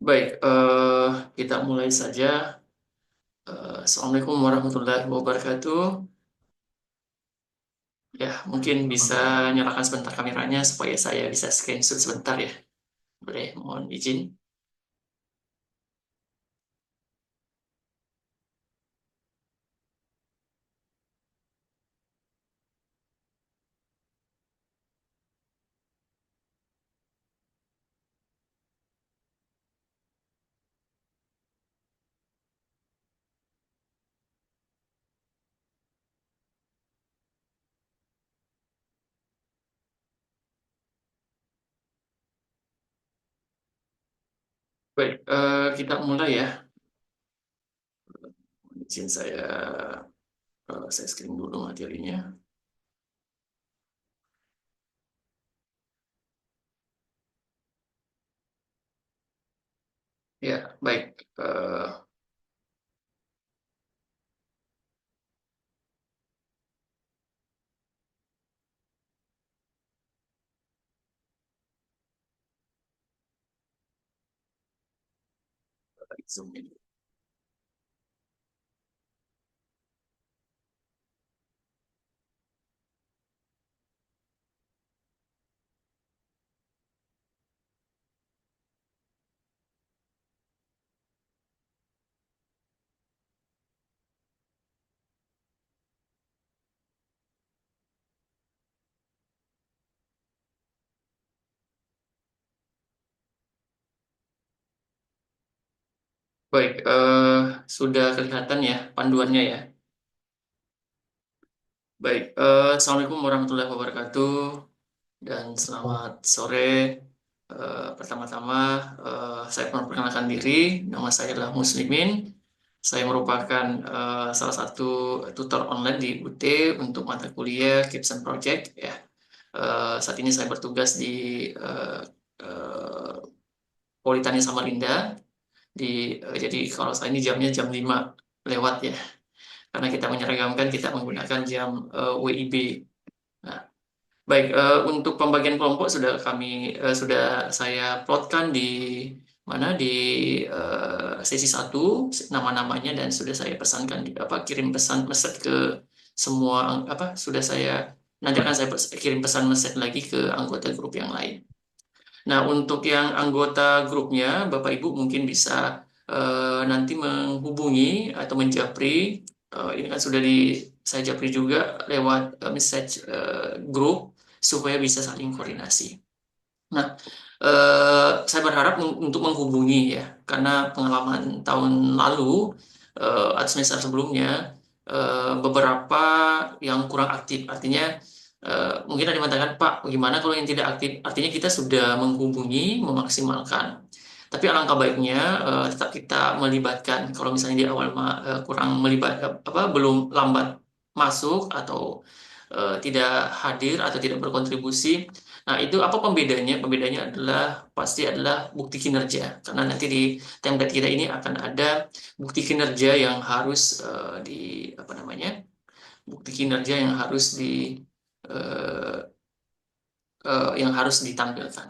Baik, kita mulai saja. Assalamualaikum warahmatullahi wabarakatuh. Ya, mungkin bisa nyalakan sebentar kameranya supaya saya bisa screenshot sebentar ya. Boleh, mohon izin. Baik, kita mulai ya. Izin saya screen dulu materinya. Ya, baik. Zoom ini. Baik, sudah kelihatan ya panduannya ya. Baik, Assalamualaikum warahmatullahi wabarakatuh. Dan selamat sore. Pertama-tama, saya memperkenalkan diri. Nama saya adalah Muslimin. Saya merupakan salah satu tutor online di UT untuk mata kuliah Capstone Project. Ya, saat ini saya bertugas di uh, uh, Politeknik Samarinda. Jadi kalau saya ini jamnya jam 5 lewat ya, karena kita menyeragamkan kita menggunakan jam WIB. Nah, baik, untuk pembagian kelompok sudah saya plotkan di mana di sesi satu nama-namanya dan sudah saya pesankan di apa kirim pesan message ke semua apa sudah saya nanti akan saya kirim pesan message lagi ke anggota grup yang lain. Nah, untuk yang anggota grupnya, Bapak Ibu mungkin bisa nanti menghubungi atau menjapri. Ini kan sudah saya japri juga lewat message grup supaya bisa saling koordinasi. Nah, saya berharap untuk menghubungi ya, karena pengalaman tahun lalu atau semester sebelumnya beberapa yang kurang aktif. Artinya mungkin ada yang mengatakan, Pak, bagaimana kalau yang tidak aktif? Artinya kita sudah menghubungi, memaksimalkan. Tapi alangkah baiknya tetap kita melibatkan. Kalau misalnya di awal kurang melibat, apa belum lambat masuk atau tidak hadir atau tidak berkontribusi. Nah, itu apa pembedanya? Pembedanya adalah pasti adalah bukti kinerja. Karena nanti di template kita ini akan ada bukti kinerja yang harus di apa namanya? Bukti kinerja eh, yang harus ditampilkan.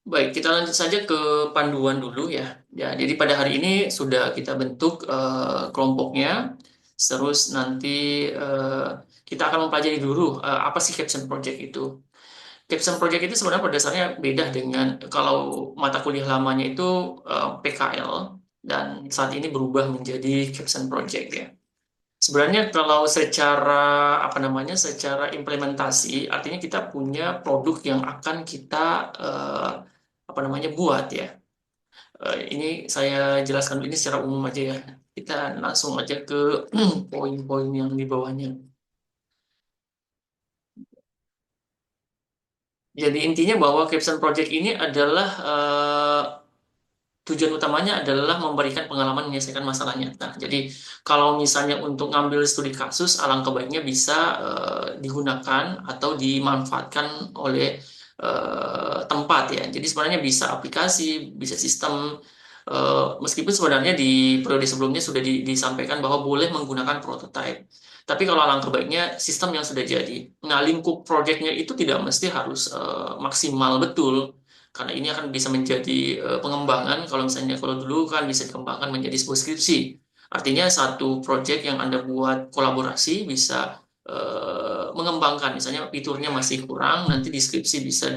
Baik, kita lanjut saja ke panduan dulu ya. Ya, jadi pada hari ini sudah kita bentuk kelompoknya. Terus nanti eh, kita akan mempelajari dulu apa sih Caption Project itu. Capstone Project itu sebenarnya pada dasarnya beda dengan kalau mata kuliah lamanya itu PKL dan saat ini berubah menjadi Capstone Project ya. Sebenarnya kalau secara apa namanya, secara implementasi, artinya kita punya produk yang akan kita apa namanya buat ya. Ini saya jelaskan dulu ini secara umum aja ya. Kita langsung aja ke poin-poin yang di bawahnya. Jadi intinya bahwa Capstone Project ini adalah tujuan utamanya adalah memberikan pengalaman menyelesaikan masalah nyata. Jadi kalau misalnya untuk ngambil studi kasus, alangkah baiknya bisa digunakan atau dimanfaatkan oleh tempat ya. Jadi sebenarnya bisa aplikasi, bisa sistem. Meskipun sebenarnya di periode sebelumnya sudah disampaikan bahwa boleh menggunakan prototype. Tapi kalau alangkah baiknya sistem yang sudah jadi. Nah, lingkup proyeknya itu tidak mesti harus maksimal betul. karena ini akan bisa menjadi pengembangan. Kalau dulu kan bisa dikembangkan menjadi sebuah skripsi. Artinya satu project yang Anda buat kolaborasi bisa mengembangkan, misalnya fiturnya masih kurang, nanti di skripsi bisa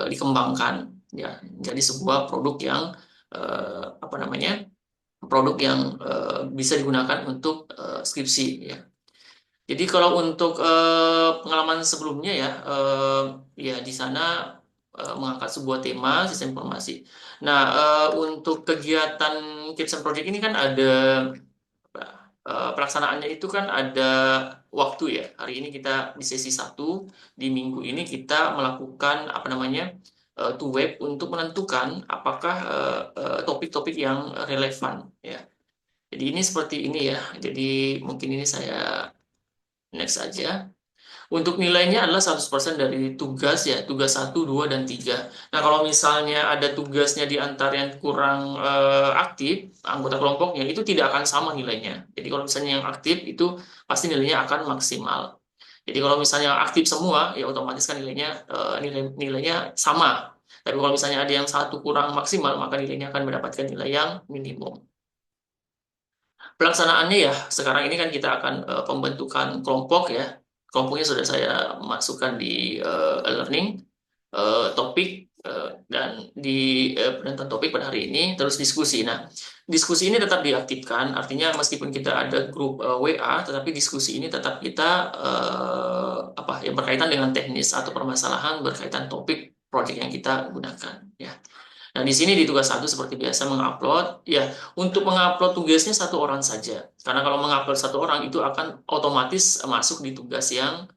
dikembangkan, ya, jadi sebuah produk yang apa namanya, produk yang bisa digunakan untuk skripsi, ya. Jadi kalau untuk pengalaman sebelumnya ya, ya di sana mengangkat sebuah tema sistem informasi. Nah, untuk kegiatan Kipsen Project ini kan ada pelaksanaannya itu kan ada waktu ya. Hari ini kita di sesi satu, di minggu ini kita melakukan apa namanya, to web untuk menentukan apakah topik-topik yang relevan, ya. Jadi ini seperti ini ya. Jadi mungkin ini saya next aja. Untuk nilainya adalah 100% dari tugas ya, tugas satu 2 dan 3. Nah, kalau misalnya ada tugasnya di antara yang kurang aktif, anggota kelompoknya itu tidak akan sama nilainya. Jadi kalau misalnya yang aktif itu pasti nilainya akan maksimal. Jadi kalau misalnya aktif semua, ya otomatis kan nilainya sama. Tapi kalau misalnya ada yang satu kurang maksimal, maka nilainya akan mendapatkan nilai yang minimum. Pelaksanaannya ya, sekarang ini kan kita akan pembentukan kelompok ya. Kelompoknya sudah saya masukkan di e-learning, topik, dan di penentuan topik pada hari ini, terus diskusi. Nah, diskusi ini tetap diaktifkan, artinya meskipun kita ada grup WA, tetapi diskusi ini tetap kita apa yang berkaitan dengan teknis atau permasalahan berkaitan topik project yang kita gunakan, ya. Nah, di sini di tugas satu seperti biasa mengupload. Ya, untuk mengupload tugasnya satu orang saja. Karena kalau mengupload satu orang itu akan otomatis masuk di tugas yang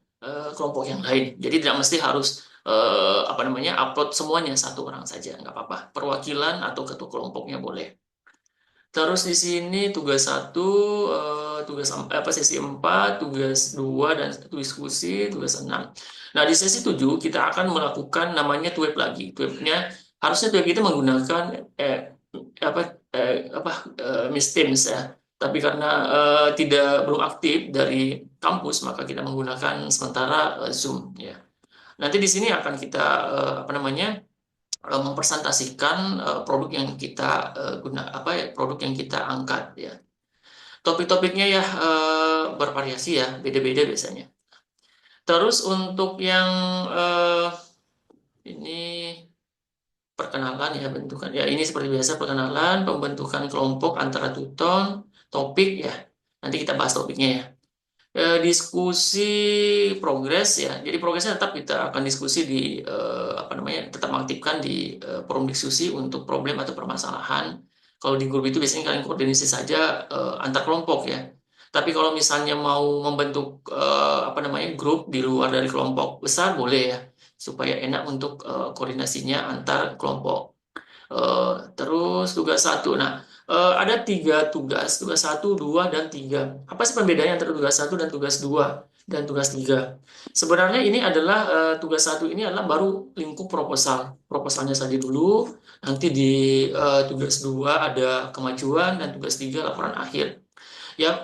kelompok yang lain. Jadi tidak mesti harus apa namanya, upload semuanya satu orang saja, nggak apa-apa. Perwakilan atau ketua kelompoknya boleh. Terus di sini tugas satu, apa sesi 4, tugas 2 dan diskusi, tugas 6. Nah, di sesi 7 kita akan melakukan namanya tweb lagi. Twebnya harusnya tweb kita menggunakan apa apa Miss Teams ya. Tapi karena belum aktif dari kampus, maka kita menggunakan sementara Zoom, ya. Nanti di sini akan kita apa namanya, mempresentasikan produk yang kita apa ya, produk yang kita angkat, ya. Topik-topiknya ya bervariasi ya, beda-beda biasanya. Terus untuk yang ini perkenalan ya, bentukan ya, ini seperti biasa perkenalan, pembentukan kelompok antara tuton, topik ya. Nanti kita bahas topiknya ya. Diskusi progres ya. Jadi progresnya tetap kita akan diskusi di apa namanya, tetap mengaktifkan di forum diskusi untuk problem atau permasalahan. Kalau di grup itu biasanya kalian koordinasi saja antar kelompok ya. Tapi kalau misalnya mau membentuk apa namanya, grup di luar dari kelompok besar boleh ya, supaya enak untuk koordinasinya antar kelompok. Terus tugas satu. Nah, ada 3 tugas, tugas satu, 2, dan 3. Apa sih perbedaannya antara tugas satu dan tugas 2 dan tugas 3? Sebenarnya ini adalah tugas satu ini adalah baru lingkup proposal. Proposalnya saja dulu, nanti di tugas 2 ada kemajuan, dan tugas 3 laporan akhir. Ya,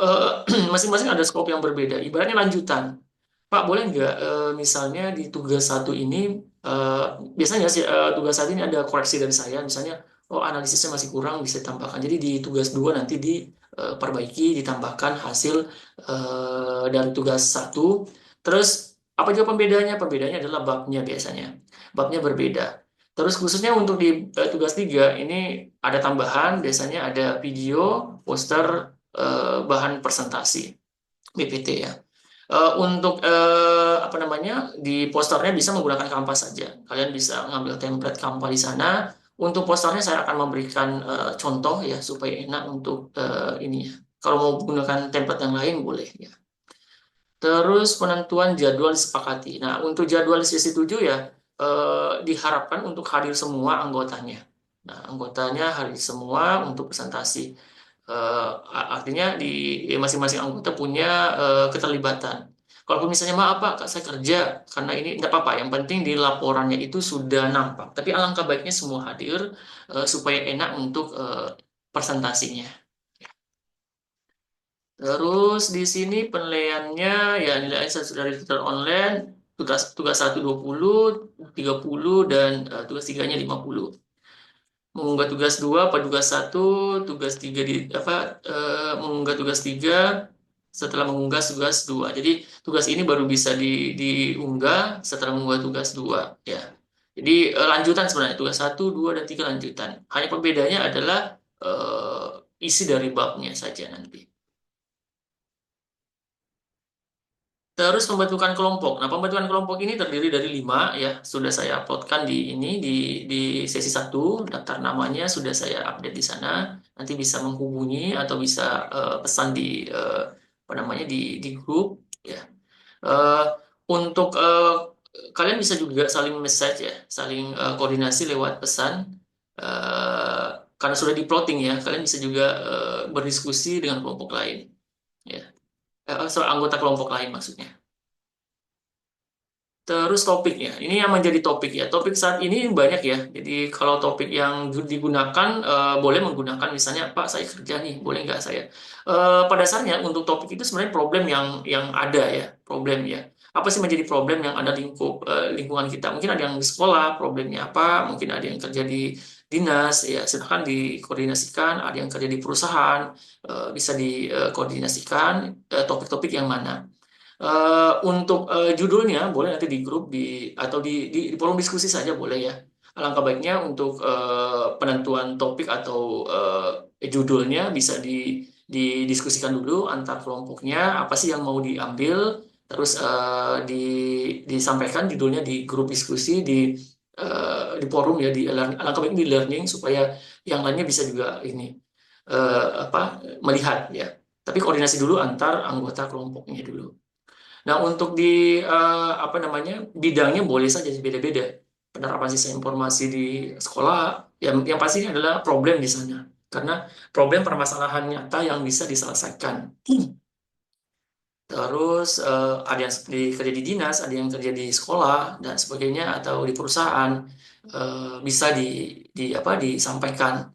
masing-masing ada skop yang berbeda. Ibaratnya lanjutan. Pak, boleh nggak misalnya di tugas satu ini, eh, biasanya sih tugas satu ini ada koreksi dari saya, misalnya, oh analisisnya masih kurang, bisa ditambahkan. Jadi di tugas 2 nanti diperbaiki, ditambahkan hasil dari tugas satu. Terus apa juga pembedanya? Pembedanya adalah babnya biasanya. Babnya berbeda. Terus khususnya untuk di tugas 3 ini ada tambahan, biasanya ada video, poster, bahan presentasi, BPT ya. Untuk apa namanya, di posternya bisa menggunakan Canva saja. Kalian bisa ngambil template Canva di sana. Untuk posternya saya akan memberikan contoh ya, supaya enak untuk ini ya. Kalau mau menggunakan template yang lain boleh ya. Terus penentuan jadwal disepakati. Nah, untuk jadwal di sesi 7 ya, diharapkan untuk hadir semua anggotanya. Nah, anggotanya hadir semua untuk presentasi. Artinya di masing-masing anggota punya keterlibatan. Kalau misalnya maaf Pak, Kak, saya kerja karena ini tidak apa-apa. Yang penting di laporannya itu sudah nampak. Tapi alangkah baiknya semua hadir supaya enak untuk presentasinya. Terus di sini penilaiannya ya, nilai dari tutor online. tugas satu 20, 30, dan tugas tiganya 50. Mengunggah tugas dua apa tugas satu, tugas tiga mengunggah tugas tiga setelah mengunggah tugas dua. Jadi tugas ini baru bisa diunggah setelah mengunggah tugas dua, ya. Jadi lanjutan sebenarnya tugas satu, dua, dan tiga lanjutan. Hanya perbedaannya adalah isi dari babnya saja nanti. Terus pembentukan kelompok. Nah, pembentukan kelompok ini terdiri dari 5, ya. Sudah saya uploadkan di sesi satu. Daftar namanya sudah saya update di sana. Nanti bisa menghubungi atau bisa pesan apa namanya di grup, ya. Eh, untuk kalian bisa juga saling message, ya, saling koordinasi lewat pesan. Eh, karena sudah di plotting, ya, kalian bisa juga berdiskusi dengan kelompok lain, ya. Anggota kelompok lain maksudnya. Terus topiknya, ini yang menjadi topik, ya. Topik saat ini banyak, ya. Jadi kalau topik yang digunakan, boleh menggunakan misalnya, Pak, saya kerja nih, boleh nggak saya? Pada dasarnya untuk topik itu sebenarnya problem yang ada, ya, problem, ya. Apa sih menjadi problem yang ada lingkungan kita? Mungkin ada yang di sekolah, problemnya apa? Mungkin ada yang kerja di dinas, ya. Silahkan dikoordinasikan. Ada yang kerja di perusahaan, bisa dikoordinasikan topik-topik yang mana. Untuk judulnya boleh nanti di grup atau di forum diskusi saja boleh, ya. Alangkah baiknya untuk penentuan topik atau judulnya bisa didiskusikan dulu antar kelompoknya apa sih yang mau diambil, terus disampaikan judulnya di grup diskusi di forum, ya, alangkah baiknya di learning supaya yang lainnya bisa juga ini apa melihat, ya. Tapi koordinasi dulu antar anggota kelompoknya dulu. Nah, untuk apa namanya bidangnya boleh saja beda-beda. Penerapan sistem informasi di sekolah, yang pastinya adalah problem di sana. Karena problem permasalahan nyata yang bisa diselesaikan. Terus ada yang kerja di dinas, ada yang kerja di sekolah dan sebagainya atau di perusahaan, bisa apa disampaikan.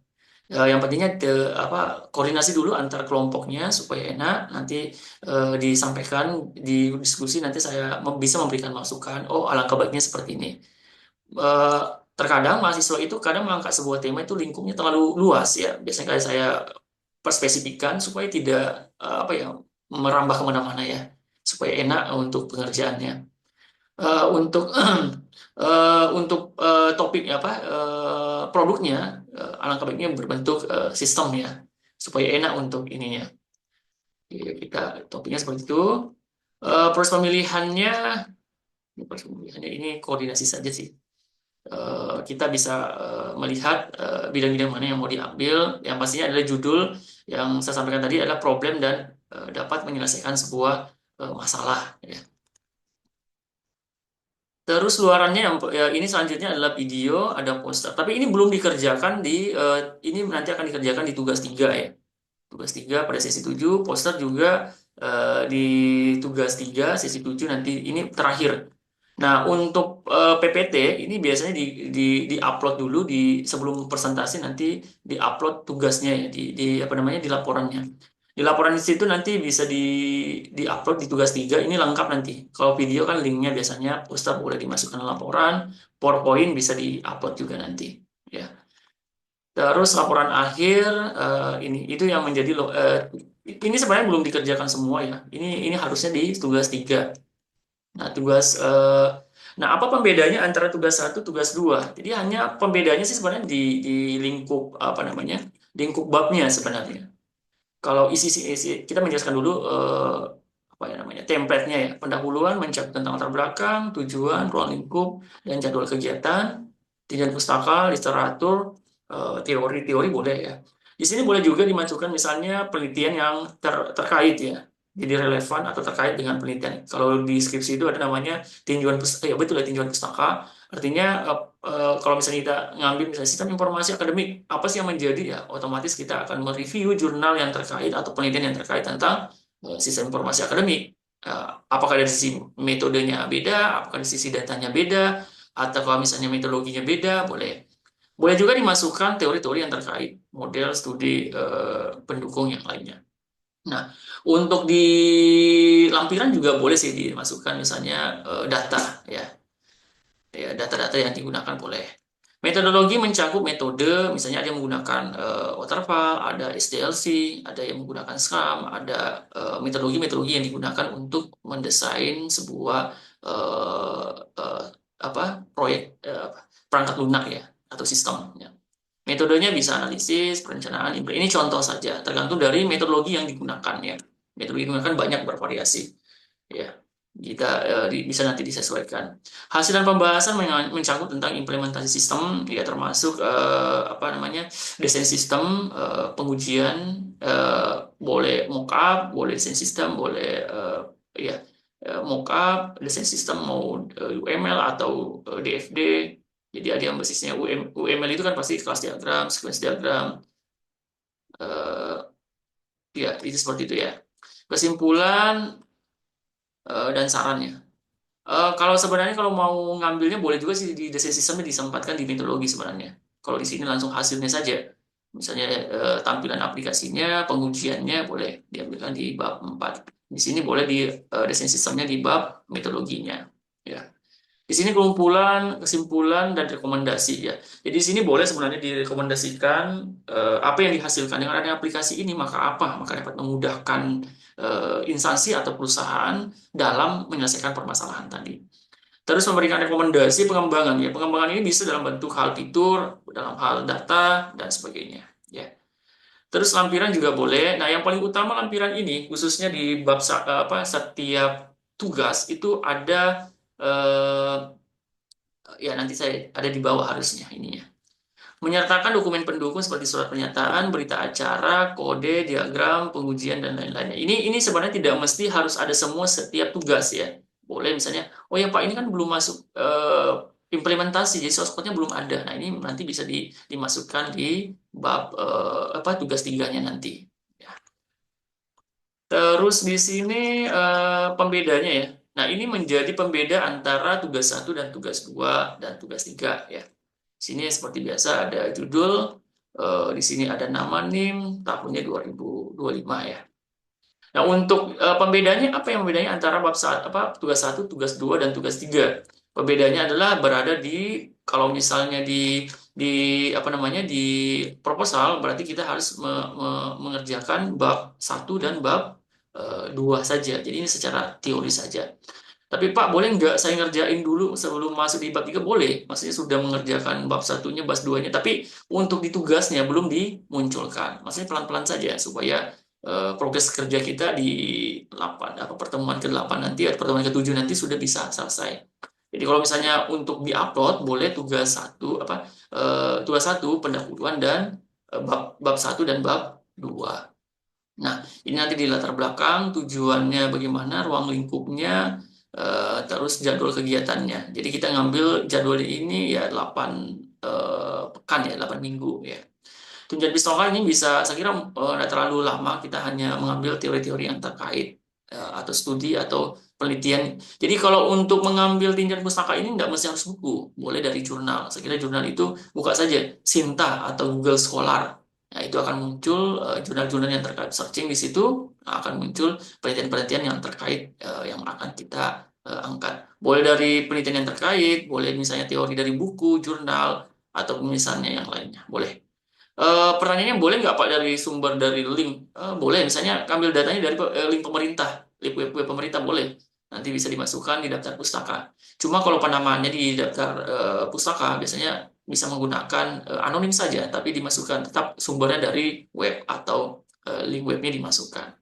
Yang pentingnya apa koordinasi dulu antar kelompoknya supaya enak nanti disampaikan di diskusi, nanti saya bisa memberikan masukan, oh, alangkah baiknya seperti ini. Eh, Terkadang mahasiswa itu kadang mengangkat sebuah tema itu lingkupnya terlalu luas, ya, biasanya kayak saya perspesifikan supaya tidak apa ya merambah kemana-mana, ya, supaya enak untuk pengerjaannya. Untuk topiknya apa produknya, alangkah baiknya berbentuk sistem, ya, supaya enak untuk ininya. Jadi kita topiknya seperti itu. Proses pemilihannya ini koordinasi saja sih. Kita bisa melihat bidang-bidang mana yang mau diambil. Yang pastinya adalah judul yang saya sampaikan tadi adalah problem dan dapat menyelesaikan sebuah masalah, ya. Terus luarannya ya, ini selanjutnya adalah video, ada poster. Tapi ini belum dikerjakan ini nanti akan dikerjakan di tugas 3, ya. Tugas 3 pada sesi 7, poster juga di tugas 3 sesi 7 nanti ini terakhir. Nah, untuk PPT ini biasanya di-upload dulu sebelum presentasi, nanti di-upload tugasnya, ya, apa namanya di laporannya. Di laporan di situ nanti bisa di-upload di tugas 3 ini lengkap nanti. Kalau video kan linknya biasanya, poster boleh dimasukkan ke laporan, PowerPoint bisa di-upload juga nanti, ya. Terus laporan akhir ini itu yang menjadi ini sebenarnya belum dikerjakan semua, ya. Ini harusnya di tugas 3. Nah, apa pembedanya antara tugas satu tugas 2? Jadi hanya pembedanya sih sebenarnya di lingkup apa namanya? Lingkup babnya sebenarnya. Kalau isi kita menjelaskan dulu apa ya namanya template-nya, ya, pendahuluan mencakup tentang latar belakang, tujuan, ruang lingkup, dan jadwal kegiatan, tinjauan pustaka, literatur, teori-teori boleh, ya. Di sini boleh juga dimasukkan misalnya penelitian yang terkait, ya, jadi relevan atau terkait dengan penelitian. Kalau di skripsi itu ada namanya tinjauan pustaka, ya, betul, ya, tinjauan pustaka. Artinya kalau misalnya kita ngambil misalnya sistem informasi akademik, apa sih yang menjadi, ya, otomatis kita akan mereview jurnal yang terkait atau penelitian yang terkait tentang sistem informasi akademik. Apakah dari sisi metodenya beda, apakah dari sisi datanya beda, atau kalau misalnya metodologinya beda, boleh. Boleh juga dimasukkan teori-teori yang terkait model studi pendukung yang lainnya. Nah, untuk di lampiran juga boleh sih dimasukkan misalnya data ya. Ya, data-data yang digunakan boleh. Metodologi mencakup metode, misalnya ada yang menggunakan waterfall, ada SDLC, ada yang menggunakan Scrum, ada metodologi-metodologi yang digunakan untuk mendesain sebuah eh, eh, apa proyek perangkat lunak ya atau sistem. Ya. Metodenya bisa analisis, perencanaan, ini contoh saja, tergantung dari metodologi yang digunakan ya. Metodologi yang digunakan banyak bervariasi. Ya, kita bisa nanti disesuaikan. Hasil dan pembahasan mencakup tentang implementasi sistem, ya termasuk apa namanya desain sistem, pengujian, boleh mockup, boleh desain sistem, boleh ya mockup, desain sistem mau UML atau DFD. Jadi ada yang basisnya UML itu kan pasti kelas diagram, sequence diagram, eh, ya itu seperti itu ya. Kesimpulan dan sarannya. Kalau sebenarnya kalau mau ngambilnya boleh juga sih di desain sistemnya disempatkan di metodologi sebenarnya. Kalau di sini langsung hasilnya saja. Misalnya tampilan aplikasinya, pengujiannya boleh diambilkan di bab 4. Di sini boleh di desain sistemnya di bab metodologinya. Ya. Di sini kumpulan, kesimpulan, dan rekomendasi ya. Jadi di sini boleh sebenarnya direkomendasikan apa yang dihasilkan dengan adanya aplikasi ini, maka apa? Maka dapat memudahkan instansi atau perusahaan dalam menyelesaikan permasalahan tadi. Terus memberikan rekomendasi pengembangan ya. Pengembangan ini bisa dalam bentuk hal fitur, dalam hal data, dan sebagainya. Ya. Terus lampiran juga boleh. Nah, yang paling utama lampiran ini, khususnya di bab setiap tugas itu ada ya nanti saya ada di bawah harusnya ininya. Menyertakan dokumen pendukung seperti surat pernyataan, berita acara, kode, diagram, pengujian dan lain-lainnya. Ini sebenarnya tidak mesti harus ada semua setiap tugas ya. Boleh misalnya, oh ya Pak ini kan belum masuk implementasi, jadi source code-nya belum ada. Nah ini nanti bisa dimasukkan di bab apa tugas tiganya nanti. Ya. Terus di sini pembedanya ya. Nah, ini menjadi pembeda antara tugas satu dan tugas 2 dan tugas 3 ya. Sini seperti biasa ada judul, di sini ada nama NIM, tahunnya 2025 ya. Nah, untuk pembedanya apa yang membedanya antara bab tugas satu, tugas 2 dan tugas 3? Pembedanya adalah berada di kalau misalnya di apa namanya di proposal berarti kita harus mengerjakan bab satu dan bab 2 saja. Jadi ini secara teori saja. Tapi Pak, boleh nggak saya ngerjain dulu sebelum masuk di bab 3? Boleh. Maksudnya sudah mengerjakan bab satunya, bab duanya. Tapi untuk di tugasnya belum dimunculkan. Maksudnya pelan-pelan saja supaya progres kerja kita di 8, apa pertemuan ke-8 nanti atau pertemuan ke-7 nanti sudah bisa selesai. Jadi kalau misalnya untuk diupload boleh tugas satu pendahuluan dan bab 1 dan bab 2. Nah, ini nanti di latar belakang tujuannya bagaimana, ruang lingkupnya, terus jadwal kegiatannya. Jadi kita ngambil jadwal ini ya 8 pekan ya, 8 minggu ya. Tunjangan pistolnya ini bisa, saya kira tidak terlalu lama, kita hanya mengambil teori-teori yang terkait atau studi atau penelitian. Jadi kalau untuk mengambil tinjauan pustaka ini tidak mesti harus buku, boleh dari jurnal. Saya kira jurnal itu buka saja Sinta atau Google Scholar. Nah, itu akan muncul jurnal-jurnal yang terkait searching di situ akan muncul penelitian-penelitian yang terkait yang akan kita angkat. Boleh dari penelitian yang terkait, boleh misalnya teori dari buku, jurnal, atau misalnya yang lainnya. Boleh. Pertanyaannya boleh nggak Pak dari sumber dari link? Boleh, misalnya ambil datanya dari link pemerintah, link web pemerintah boleh. Nanti bisa dimasukkan di daftar pustaka. Cuma kalau penamaannya di daftar pustaka biasanya bisa menggunakan anonim saja, tapi dimasukkan tetap sumbernya dari web atau link webnya dimasukkan.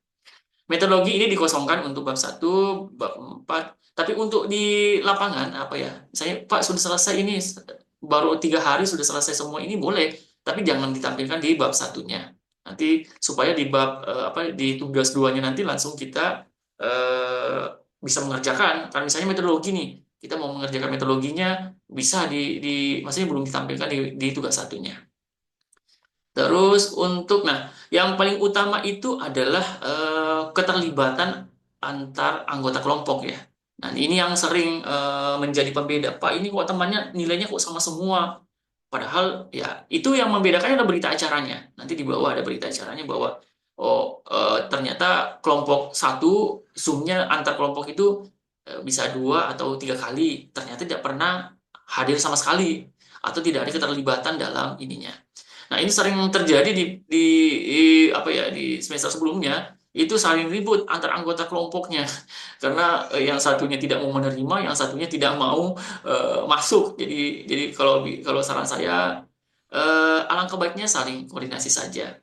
Metodologi ini dikosongkan untuk bab satu, bab 4. Tapi untuk di lapangan apa ya? Misalnya Pak sudah selesai ini baru 3 hari sudah selesai semua ini boleh, tapi jangan ditampilkan di bab satunya. Nanti supaya di bab apa di tugas duanya nanti langsung kita eh, bisa mengerjakan. Kan misalnya metodologi nih, kita mau mengerjakan metodologinya bisa maksudnya belum ditampilkan di tugas satunya. Terus nah, yang paling utama itu adalah keterlibatan antar anggota kelompok ya. Nah, ini yang sering menjadi pembeda. Pak, ini kok temannya nilainya kok sama semua. Padahal ya itu yang membedakannya adalah berita acaranya. Nanti di bawah ada berita acaranya bahwa oh ternyata kelompok satu zoomnya antar kelompok itu bisa 2 atau 3 kali, ternyata tidak pernah hadir sama sekali atau tidak ada keterlibatan dalam ininya. Nah, ini sering terjadi apa ya, di semester sebelumnya itu saling ribut antar anggota kelompoknya karena yang satunya tidak mau menerima, yang satunya tidak mau masuk. Jadi kalau kalau saran saya, alangkah baiknya saling koordinasi saja.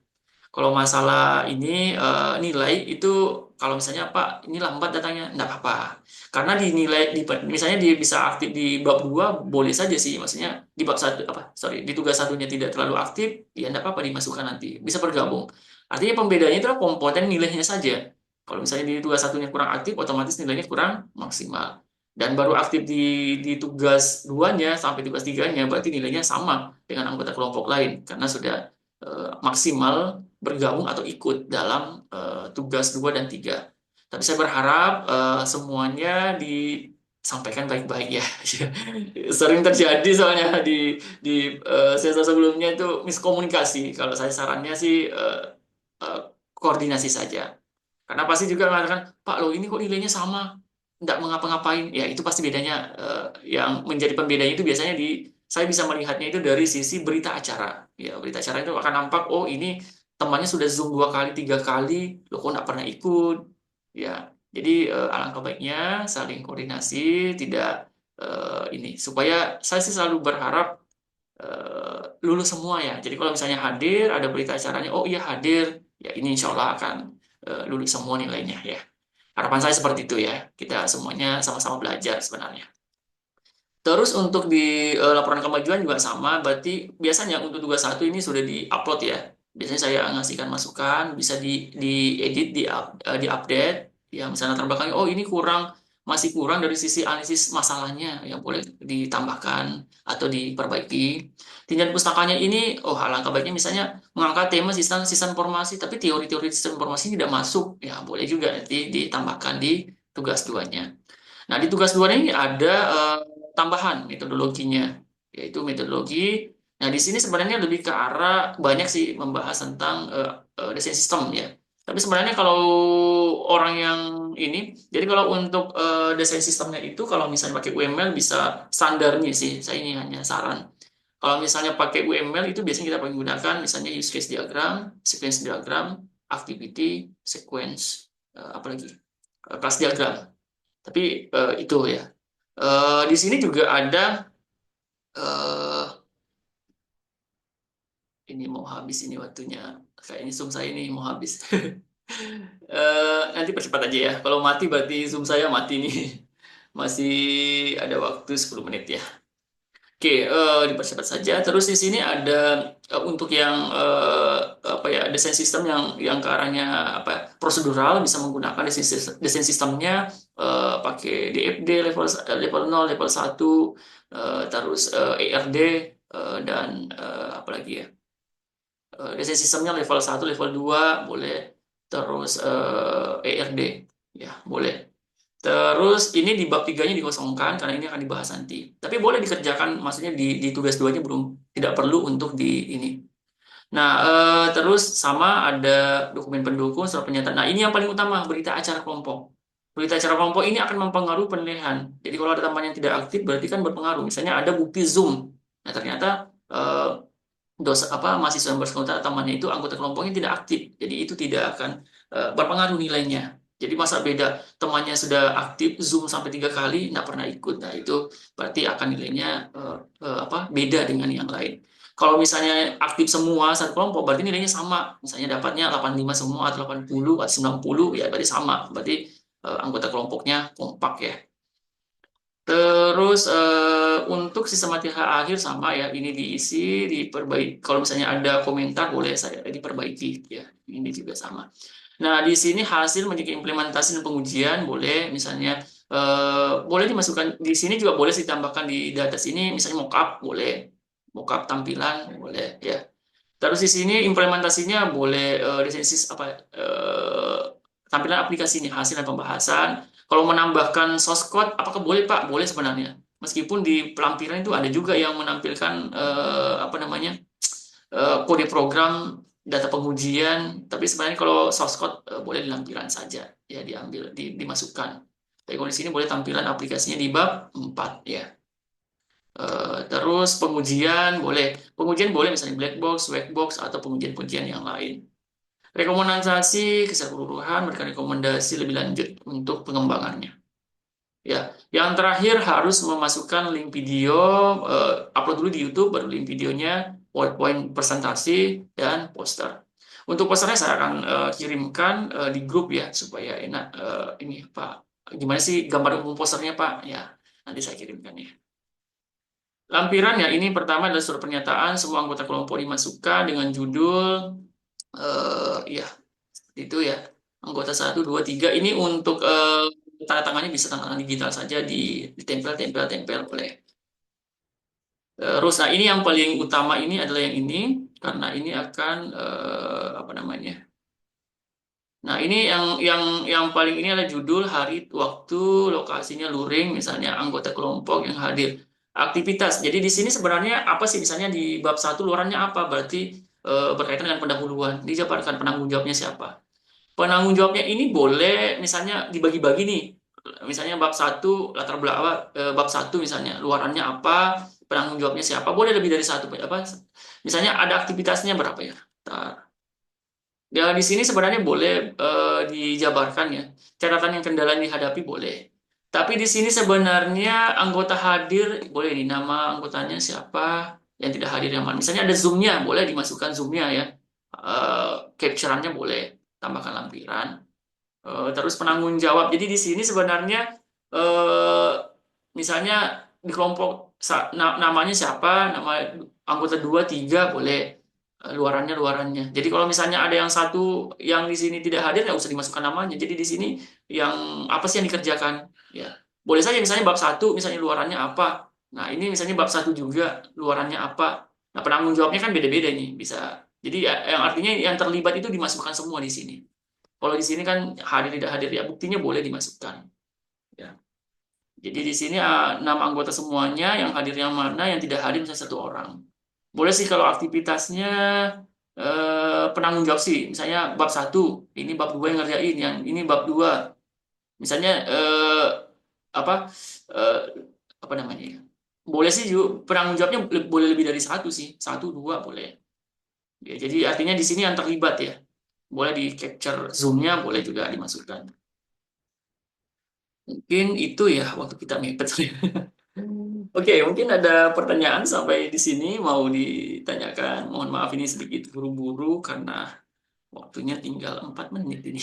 Kalau masalah ini nilai itu, kalau misalnya Pak ini lambat datanya, enggak apa-apa. Karena dinilai misalnya dia bisa aktif di bab 2 boleh saja sih, maksudnya di bab satu apa sorry di tugas satunya tidak terlalu aktif, ya enggak apa-apa dimasukkan nanti, bisa bergabung. Artinya pembedanya itu adalah komponen nilainya saja. Kalau misalnya di tugas satunya kurang aktif, otomatis nilainya kurang maksimal. Dan baru aktif di tugas duanya sampai tugas tiganya, berarti nilainya sama dengan anggota kelompok lain karena sudah maksimal bergabung atau ikut dalam tugas 2 dan 3. Tapi saya berharap semuanya disampaikan baik-baik ya. Sering terjadi soalnya di sesi sebelumnya itu miskomunikasi. Kalau saya sarannya sih eh, koordinasi saja. Karena pasti juga mengatakan, Pak, lo ini kok nilainya sama, nggak mengapa-ngapain. Ya, itu pasti bedanya. Yang menjadi pembedanya itu biasanya saya bisa melihatnya itu dari sisi berita acara. Ya, berita acara itu akan nampak, oh ini temannya sudah Zoom 2 kali, 3 kali, lo kok nggak pernah ikut. Ya, jadi alangkah baiknya saling koordinasi, tidak ini. Supaya saya sih selalu berharap lulus semua ya. Jadi kalau misalnya hadir, ada berita acaranya, oh iya hadir, ya ini insya Allah akan lulus semua nilainya ya. Harapan saya seperti itu ya. Kita semuanya sama-sama belajar sebenarnya. Terus untuk di laporan kemajuan juga sama, berarti biasanya untuk tugas satu ini sudah di-upload ya. Biasanya saya ngasihkan masukan, bisa diedit, di-update, ya misalnya terbelakang, oh ini masih kurang dari sisi analisis masalahnya, yang boleh ditambahkan atau diperbaiki. Tinggal pustakanya ini, oh alangkah baiknya misalnya mengangkat tema sistem informasi, tapi teori-teori sistem informasi tidak masuk, ya boleh juga nanti ditambahkan di tugas duanya. Nah, di tugas 2 ini ada tambahan metodologinya, yaitu metodologi. Nah, di sini sebenarnya lebih ke arah banyak sih membahas tentang desain sistem ya. Tapi sebenarnya kalau orang yang ini, jadi kalau untuk desain sistemnya itu, kalau misalnya pakai UML bisa standarnya sih, saya ini hanya saran. Kalau misalnya pakai UML itu biasanya kita menggunakan misalnya use case diagram, sequence diagram, activity, sequence, apalagi class diagram. Tapi itu ya. Di sini juga ada eh, ini mau habis ini waktunya. Kayaknya Zoom saya ini mau habis. Nanti percepat aja ya. Kalau mati berarti Zoom saya mati nih. Masih ada waktu 10 menit ya. Oke, dipercepat saja. Terus di sini ada untuk yang apa ya, desain sistem yang ke arahnya apa prosedural, bisa menggunakan desain sistemnya pakai DFD level 0, level 1, terus ERD, dan apa lagi ya, desain sistemnya level 1, level 2 boleh, terus ERD ya boleh. Terus ini di bab tiganya dikosongkan karena ini akan dibahas nanti. Tapi boleh dikerjakan, maksudnya di tugas duanya belum, tidak perlu untuk di ini. Nah, terus sama ada dokumen pendukung, surat pernyataan. Nah, ini yang paling utama, berita acara kelompok. Berita acara kelompok ini akan mempengaruhi penilaian. Jadi kalau ada teman yang tidak aktif, berarti kan berpengaruh. Misalnya ada bukti Zoom. Nah, ternyata mahasiswa yang bersangkutan temannya itu anggota kelompoknya tidak aktif. Jadi itu tidak akan berpengaruh nilainya. Jadi masa beda temannya sudah aktif Zoom sampai 3 kali nggak pernah ikut, nah itu berarti akan nilainya beda dengan yang lain. Kalau misalnya aktif semua satu kelompok, berarti nilainya sama. Misalnya dapatnya 85 semua atau 80 atau 90, ya berarti sama. Berarti anggota kelompoknya kompak ya. Terus untuk sistematika akhir sama ya, ini diisi, diperbaiki. Kalau misalnya ada komentar boleh saya diperbaiki ya. Ini juga sama. Nah, di sini hasil menjadi implementasi dan pengujian boleh, misalnya boleh dimasukkan di sini, juga boleh ditambahkan di data sini, misalnya mockup boleh, mockup tampilan boleh ya. Terus di sini implementasinya boleh desain apa tampilan aplikasi ini, hasil dan pembahasan. Kalau menambahkan source code, apakah boleh Pak? Boleh sebenarnya. Meskipun di pelampiran itu ada juga yang menampilkan apa namanya kode program data pengujian. Tapi sebenarnya kalau source code boleh di lampiran saja, ya diambil, dimasukkan. Tapi kalau di sini boleh tampilan aplikasinya di bab 4 ya. Terus pengujian boleh misalnya black box, white box, atau pengujian-pengujian yang lain. Rekomendasi keseluruhan, memberikan rekomendasi lebih lanjut untuk pengembangannya. Ya, yang terakhir harus memasukkan link video, upload dulu di YouTube, baru link videonya, PowerPoint presentasi, dan poster. Untuk posternya saya akan kirimkan di grup ya, supaya enak. Ini Pak, gimana sih gambar umum posternya Pak? Ya, nanti saya kirimkan ya. Lampiran ya, ini pertama adalah surat pernyataan, semua anggota kelompok dimasukkan dengan judul, ya, itu ya, anggota 1, 2, 3. Ini untuk tanda tangannya bisa tanda tangan digital saja, ditempel, tempel, tempel boleh. Terus, nah ini yang paling utama ini adalah yang ini, karena ini akan apa namanya? Nah ini yang paling ini adalah judul, hari, waktu, lokasinya, luring, misalnya anggota kelompok yang hadir, aktivitas. Jadi di sini sebenarnya apa sih? Misalnya di bab 1 luarannya apa? Berarti berkaitan dengan pendahuluan. Dijabarkan penanggung jawabnya siapa? Penanggung jawabnya ini boleh misalnya dibagi-bagi nih. Misalnya bab satu latar belakang, bab satu misalnya luarannya apa, penanggung jawabnya siapa, boleh lebih dari satu apa. Misalnya ada aktivitasnya berapa ya. Ntar. Ya di sini sebenarnya boleh dijabarkan ya. Catatan yang kendala yang dihadapi boleh. Tapi di sini sebenarnya anggota hadir boleh nih, nama anggotanya siapa, yang tidak hadir yang mana. Misalnya ada zoom-nya, boleh dimasukkan zoom-nya ya. Capture-annya boleh, tambahkan lampiran. Terus penanggung jawab. Jadi di sini sebenarnya eh, misalnya di kelompok namanya siapa, nama anggota 2, 3 boleh. Luarannya. Jadi kalau misalnya ada yang satu yang di sini tidak hadir, nggak usah dimasukkan namanya. Jadi di sini yang apa sih yang dikerjakan? Ya, boleh saja misalnya bab satu, misalnya luarannya apa. Nah ini misalnya bab satu juga luarannya apa. Nah penanggung jawabnya kan beda-beda nih, bisa. Jadi ya, yang artinya yang terlibat itu dimasukkan semua di sini. Kalau di sini kan hadir tidak hadir ya buktinya boleh dimasukkan. Ya. Jadi di sini nama anggota semuanya, yang hadir yang mana, yang tidak hadir misalnya satu orang. Boleh sih kalau aktivitasnya penanggung jawab sih, misalnya bab satu, ini bab 2 yang ngerjain, yang ini bab 2. Misalnya apa eh, apa namanya ya? Boleh sih juga penanggung jawabnya boleh lebih dari satu sih, 1, 2 boleh. Ya, jadi artinya di sini yang terlibat ya. Boleh di capture zoom-nya, boleh juga dimasukkan. Mungkin itu ya waktu kita mepet. Oke, mungkin ada pertanyaan sampai di sini mau ditanyakan. Mohon maaf ini sedikit buru-buru karena waktunya tinggal 4 menit ini.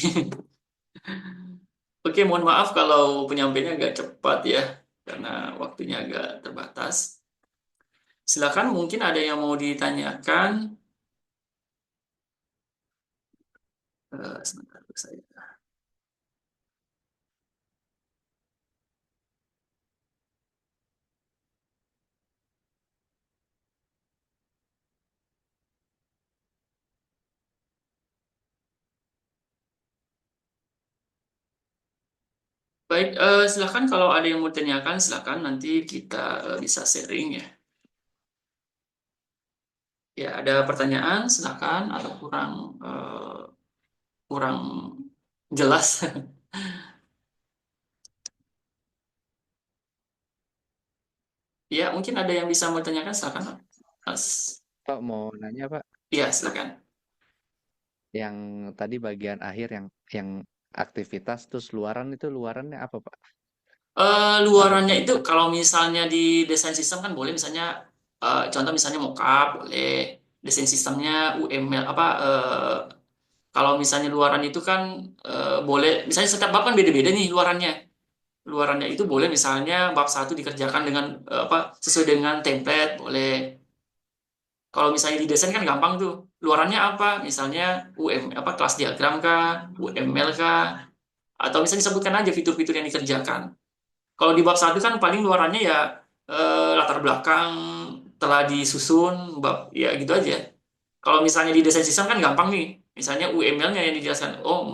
Oke, mohon maaf kalau penyampaiannya agak cepat ya, karena waktunya agak terbatas. Silakan, mungkin ada yang mau ditanyakan. Sebentar saya. Baik, silakan kalau ada yang mau ditanyakan, silakan nanti kita bisa sharing ya. Ya, ada pertanyaan, silakan, atau kurang jelas. Ya, mungkin ada yang bisa mau tanyakan, silakan. Mas. Pak mau nanya Pak, Ya, silakan. yang tadi bagian akhir yang aktivitas terus luaran itu luarannya apa Pak? Ada Luarannya itu contoh? kalau misalnya di desain sistem kan boleh misalnya contoh misalnya mockup boleh, desain sistemnya UML apa kalau misalnya luaran itu kan boleh misalnya setiap bab kan beda-beda nih luarannya. Luarannya itu boleh misalnya bab satu dikerjakan dengan apa sesuai dengan template boleh. Kalau misalnya di desain kan gampang tuh. Luarannya apa? Misalnya apa kelas diagram kah, UML kah, atau misalnya disebutkan aja fitur-fitur yang dikerjakan. Kalau di bab satu kan paling luarannya ya latar belakang telah disusun bab ya gitu aja. Kalau misalnya di desain sistem kan gampang nih. Misalnya UML-nya yang dijelaskan, oh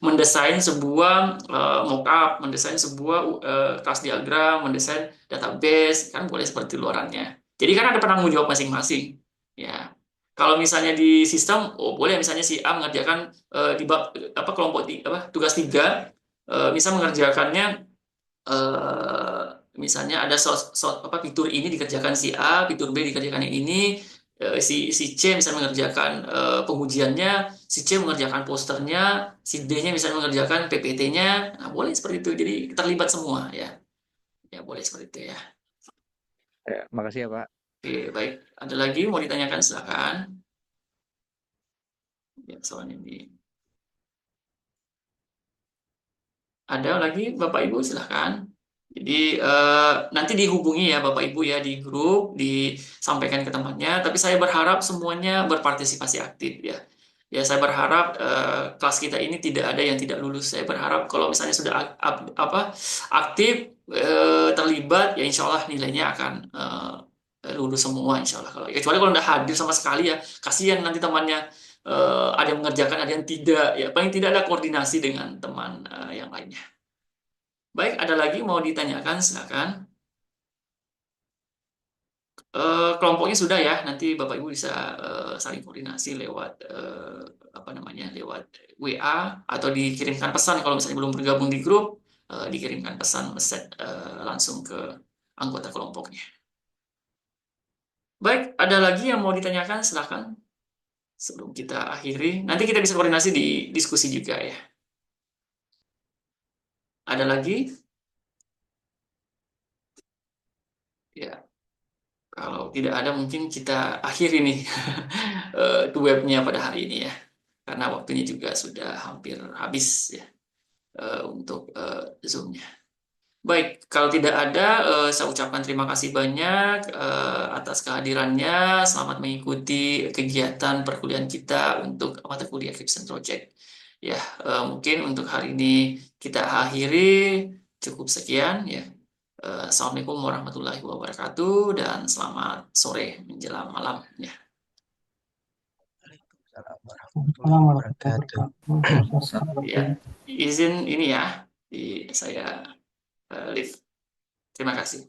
mendesain sebuah mockup, mendesain sebuah kelas diagram, mendesain database kan boleh seperti luarannya. Jadi kan ada penanggung jawab masing-masing. Ya. Kalau misalnya di sistem, oh boleh misalnya si A mengerjakan di apa kelompok apa tugas tiga, misal mengerjakannya eh, misalnya ada apa fitur ini dikerjakan si A, fitur B dikerjakan yang ini, si C misalnya mengerjakan pengujiannya, si C mengerjakan posternya, si D-nya misalnya mengerjakan PPT-nya. Nah, boleh seperti itu. Jadi terlibat semua ya. Ya boleh seperti itu ya. Ya, makasih ya Pak. Oke, baik. Ada lagi mau ditanyakan silakan. Ya, soalnya di ada lagi Bapak Ibu silahkan. Jadi nanti dihubungi ya Bapak Ibu ya di grup, disampaikan ke temannya. Tapi saya berharap semuanya berpartisipasi aktif ya. Ya saya berharap kelas kita ini tidak ada yang tidak lulus. Saya berharap kalau misalnya sudah apa aktif terlibat ya insya Allah nilainya akan lulus semua insya Allah. Kalau kecuali kalau udah hadir sama sekali ya kasihan nanti temannya ada yang mengerjakan ada yang tidak ya paling tidak ada koordinasi dengan teman yang lainnya. Baik, ada lagi mau ditanyakan, silakan. Kelompoknya sudah ya, nanti Bapak Ibu bisa saling koordinasi lewat apa namanya, lewat WA atau dikirimkan pesan kalau misalnya belum bergabung di grup, dikirimkan pesan langsung ke anggota kelompoknya. Baik, ada lagi yang mau ditanyakan, silakan. Sebelum kita akhiri, nanti kita bisa koordinasi di diskusi juga ya. Ada lagi? Ya, kalau tidak ada mungkin kita akhiri nih webnya pada hari ini ya. Karena waktunya juga sudah hampir habis ya untuk Zoom-nya. Baik, kalau tidak ada, saya ucapkan terima kasih banyak atas kehadirannya. Selamat mengikuti kegiatan perkuliahan kita untuk mata kuliah Fiction Project. Ya, mungkin untuk hari ini kita akhiri cukup sekian ya. Assalamualaikum warahmatullahi wabarakatuh dan selamat sore menjelang malam ya. Waalaikumsalam warahmatullahi Assalamualaikum wabarakatuh. warahmatullahi Ya, wabarakatuh. izin ini ya, saya live. Terima kasih.